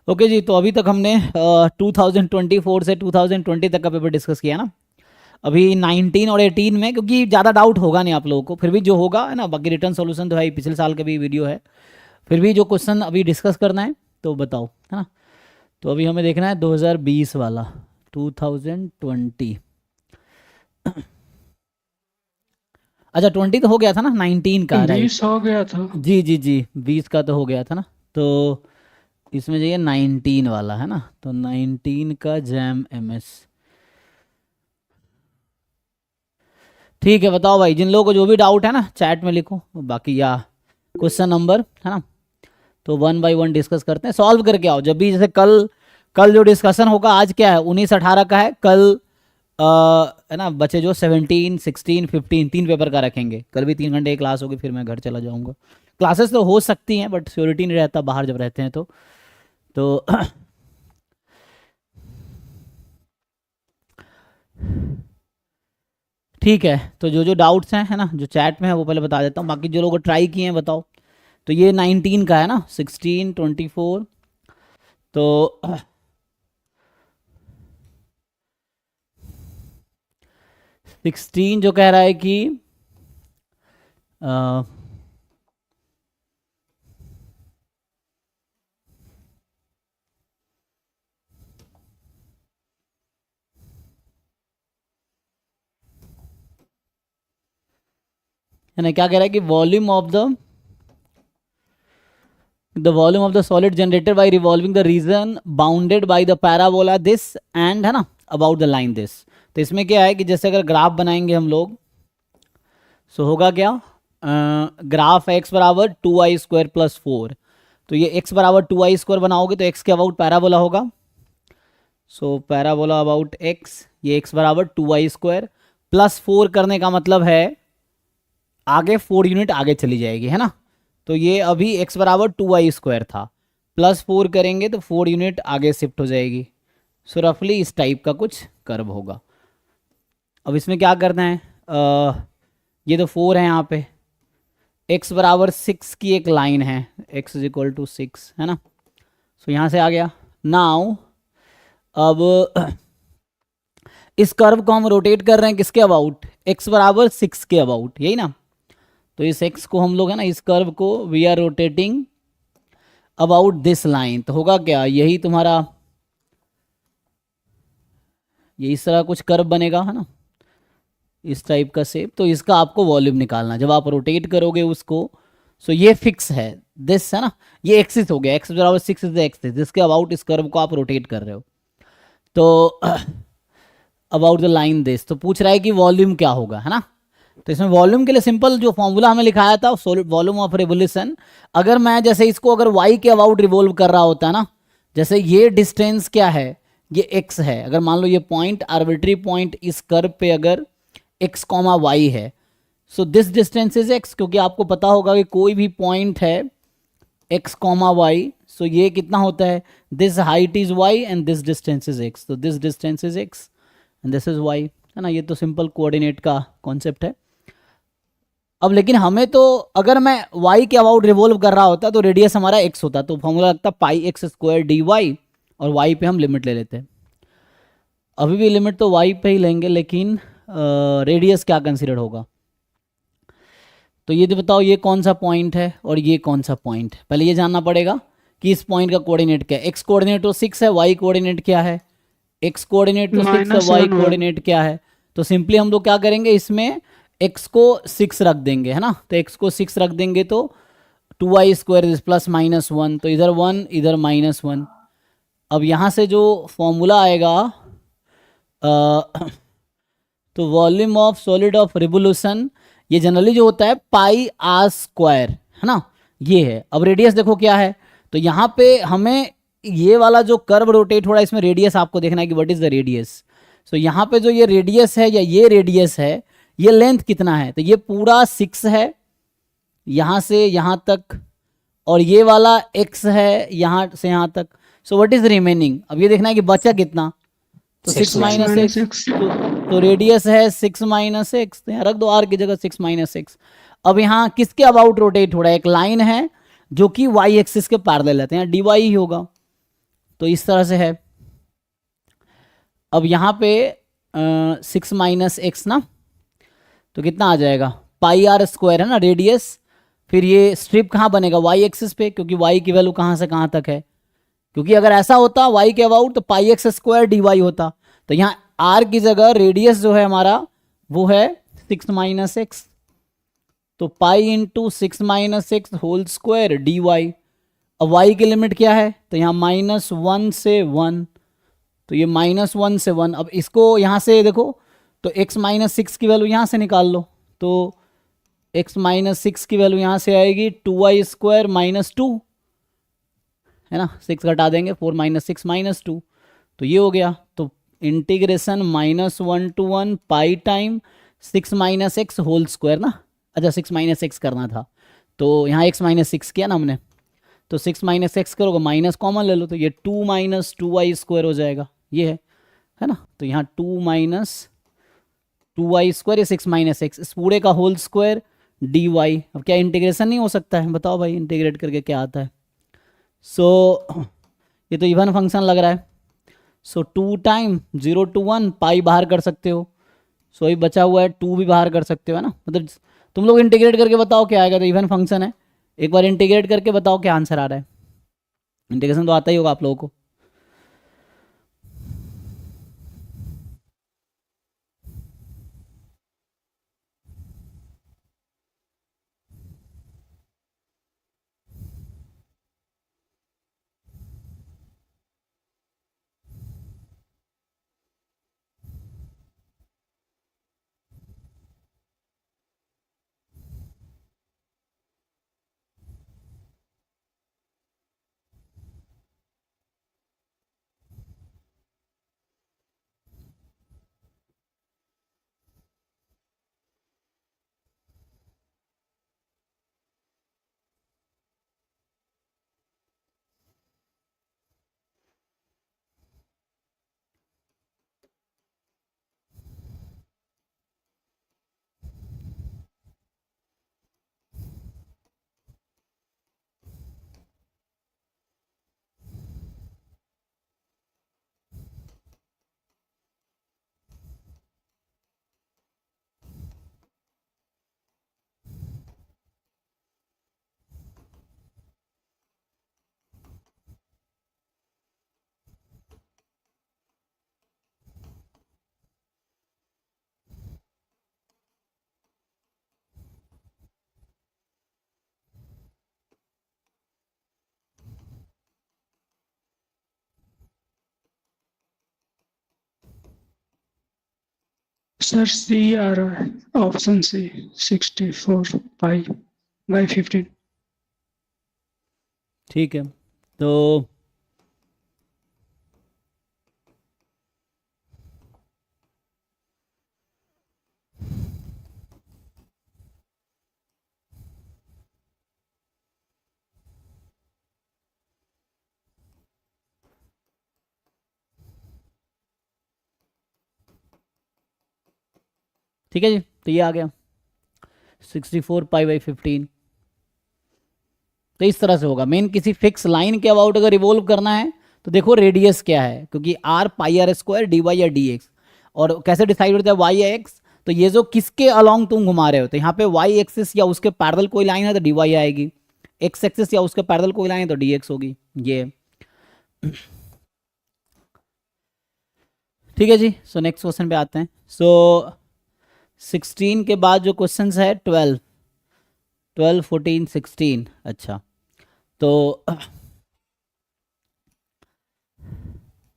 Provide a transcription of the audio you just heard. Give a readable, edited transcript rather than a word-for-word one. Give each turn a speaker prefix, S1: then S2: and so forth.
S1: Okay जी, तो अभी तक हमने 2024 से 2020 तक का पेपर डिस्कस किया ना। अभी 19 और 18 में, क्योंकि ज़्यादा डाउट होगा नहीं आप लोगों को, फिर भी जो होगा है ना, बाकी रिटर्न सॉल्यूशन तो है ही, पिछले साल का भी वीडियो है, फिर भी जो क्वेश्चन अभी डिस्कस करना है तो बताओ, है ना। तो अभी हमें देखना है 2020 वाला, 2020। अच्छा 20 तो हो गया था ना, 19 का, राइट।
S2: 20 हो गया था।
S1: जी जी जी, 20 का तो हो गया था ना। तो इसमें चाहिए 19 वाला, है ना। तो 19 का जैम एमएस। ठीक है, बताओ भाई, जिन लोगों को जो भी डाउट है ना चैट में लिखो, बाकी या क्वेश्चन नंबर, है ना। तो 1 बाय 1 डिस्कस करते हैं, सॉल्व करके आओ जब भी। जैसे कल कल जो डिस्कशन होगा, आज क्या है 19-18 का है, कल है ना, बचे जो 17, 16, 15 तीन पेपर का रखेंगे। कल भी 3 घंटे की क्लास होगी, फिर मैं घर चला जाऊंगा। क्लासेस तो हो सकती हैं बट श्योरिटी नहीं रहता बाहर जब रहते हैं तो ठीक है। तो जो जो डाउट्स हैं, है ना, जो चैट में है वो पहले बता देता हूँ, बाकी जो लोग ट्राई किए हैं बताओ। तो ये 19 का है ना, 16, 24। तो 16 जो कह रहा है कि अ, है ना, क्या कह रहा है कि volume of the solid generated by revolving the reason bounded by the parabola this and, है ना, अबाउट द लाइन दिस। तो इसमें क्या है कि जैसे अगर ग्राफ बनाएंगे हम लोग, सो होगा क्या, ग्राफ एक्स बराबर 2i² + 4। तो ये x बराबर 2i² बनाओगे तो x के अबाउट पैराबोला होगा। सो पैराबोला अबाउट x, ये x बराबर 2i² +4 करने का मतलब है आगे 4 यूनिट आगे चली जाएगी, है ना। तो ये अभी x बराबर 2i² था, +4 करेंगे तो 4 यूनिट आगे शिफ्ट हो जाएगी। सो रफली इस टाइप का कुछ कर्व होगा। अब इसमें क्या करना है, ये तो 4 है यहाँ पे, x बराबर 6 की एक लाइन है, x = 6, है ना। सो यहाँ से आ गया। नाउ अब इस कर्व को हम रोटेट कर रहे हैं किसके अबाउट, x बराबर 6 के अबाउट, यही ना। तो इस x को हम लोग, है ना, इस कर्व को we are rotating about this line. तो होगा क्या, यही तुम्हारा, ये इस तरह कुछ कर्व बनेगा, है ना, इस टाइप का शेप। तो इसका आपको वॉल्यूम निकालना जब आप रोटेट करोगे उसको। सो ये फिक्स है दिस, है ना, ये एक्सिस हो गया, x बराबर 6 इज द एक्सिस जिसके अबाउट इस कर्व को आप रोटेट कर रहे हो। तो अबाउट द लाइन दिस, तो पूछ रहा है कि वॉल्यूम क्या होगा, है ना। तो इसमें वॉल्यूम के लिए सिंपल जो फॉर्मूला हमें लिखाया था, वॉल्यूम ऑफ रिवोल्यूशन, अगर मैं जैसे इसको अगर y के अबाउट रिवॉल्व कर रहा होता है ना, जैसे ये डिस्टेंस क्या है, ये x है। अगर मान लो ये पॉइंट, आर्बिट्री पॉइंट इस कर्व पे अगर x, y है, so this distance is x, क्योंकि आपको पता होगा कि कोई भी पॉइंट है x, y, सो ये कितना होता है, this height is y and this distance is x, तो this distance is x and this is y, है ना। ये तो सिंपल कोऑर्डिनेट का कॉन्सेप्ट है। अब लेकिन हमें तो, अगर मैं y के अबाउट रिवॉल्व कर रहा होता तो रेडियस हमारा x होता, तो फॉर्मूला लगता πx² dy, और y पे हम लिमिट ले लेते हैं। अभी भी लिमिट तो y पे ही लेंगे, लेकिन रेडियस क्या कंसिडर होगा। तो ये तो बताओ, ये कौन सा पॉइंट है और ये कौन सा पॉइंट है, पहले ये जानना पड़ेगा कि इस पॉइंट का कोऑर्डिनेट क्या है। x कोऑर्डिनेट तो 6 है, y कोऑर्डिनेट क्या है, x कोऑर्डिनेट तो 6 है, y
S2: -1
S1: कोऑर्डिनेट क्या है। तो सिंपली हम लोग क्या करेंगे, इसमें x को 6 रख देंगे, है ना। तो x को 6 रख देंगे तो 2i² +-1, तो इधर 1 इधर -1। अब यहाँ से जो फॉर्मूला आएगा, तो volume of solid of revolution, ये जनरली जो होता है πr², है ना, ये है। अब रेडियस देखो क्या है, तो यहाँ पे हमें ये वाला जो कर्व रोटेट हो रहा है, इसमें रेडियस आपको देखना है कि व्हाट इज द रेडियस। सो यहाँ पे जो ये रेडियस है या ये रेडियस है, ये लेंथ कितना है, तो ये पूरा 6 है यहाँ से यहाँ तक, और ये वाला x है यहाँ से यहाँ तक। सो व्हाट इज रिमेनिंग, अब ये देखना है कि बचा कितना, तो 6 - 6,
S2: 6
S1: तो रेडियस है 6 - 6, तो यहाँ रख दो r की जगह 6 - 6। अब यहाँ किसके अबाउट रोटेट हो रहा है, एक लाइन है जो कि y एक्सिस के पैरेलल है, तो यहाँ dy ही होगा। तो इस तरह से है। अब यहाँ पे 6 माइनस एक्स ना, तो कितना आ जाएगा, पाई आर स्क्वायर है ना रेडियस। फिर ये स्ट्रिप कहाँ बनेगा, वाई एक्सिस पे, क्योंकि वाई की वैल्यू कहाँ से कहाँ तक है। क्योंकि अगर ऐसा होता वाई के अबाउट तो पाई एक्स स्क्वायर डी वाई होता। तो यहाँ आर की जगह रेडियस जो है हमारा वो है 6 माइनस एक्स, तो pi into 6 minus X whole square D Y. अब वाई की लिमिट क्या है, तो यहाँ -1 से 1, तो ये -1 से 1। अब इसको यहाँ से देखो तो x माइनस 6 की वैल्यू यहाँ से निकाल लो, तो x माइनस 6 की वैल्यू यहाँ से आएगी 2y स्क्वायर -2, है ना, 6 घटा देंगे, 4 माइनस 6 -2, तो ये हो गया। तो integration -1 to 1 pi time 6 minus X whole square ना, अच्छा 6 माइनस एक्स करना था, तो यहाँ x माइनस 6 किया ना हमने, तो 6 माइनस एक्स करोगे माइनस कॉमन ले लो, तो ये 2 माइनस 2y स्क्वायर हो जाएगा, ये है ना। तो यहाँ 2 माइनस 2y स्क्वायर, ये 6 माइनस एक्स, इस पूरे का होल स्क्वायर dy। अब क्या इंटीग्रेशन नहीं हो सकता है, बताओ भाई इंटीग्रेट करके क्या आता है। सो ये तो इवन फंक्शन लग रहा है। सो 2 टाइम 0 to 1 पाई बाहर कर सकते हो, सो ये बचा हुआ है 2 भी बाहर कर सकते हो, है ना। मतलब तुम लोग इंटीग्रेट करके बताओ क्या आएगा, तो इवन फंक्शन है, एक बार इंटीग्रेट करके बताओ क्या आंसर आ रहा है। इंटीग्रेशन तो आता ही होगा आप लोगों को।
S2: सर सी आ रहा है, ऑप्शन सी 64 पाई बाई 15।
S1: ठीक है, तो ठीक है जी, तो ये आ गया 64 पाई बाई 15। तो इस तरह से होगा। मेन किसी फिक्स लाइन के अबाउट अगर रिवॉल्व करना है तो देखो रेडियस क्या है, क्योंकि R pi R square D Y या डी एक्स, और कैसे डिसाइड होता है वाई या एक्स, तो ये जो किसके अलोंग तुम घुमा रहे हो, तो यहाँ पे वाई एक्सिस या उसके पैरेलल कोई लाइन है तो डी वाई आएगी, एक्स एक्सिस या उसके पैरेलल कोई लाइन है तो डी एक्स होगी, ये। ठीक है जी, सो नेक्स्ट क्वेश्चन पे आते हैं। सो 16 के बाद जो क्वेश्चन है 12, 12, 14, 16, अच्छा। तो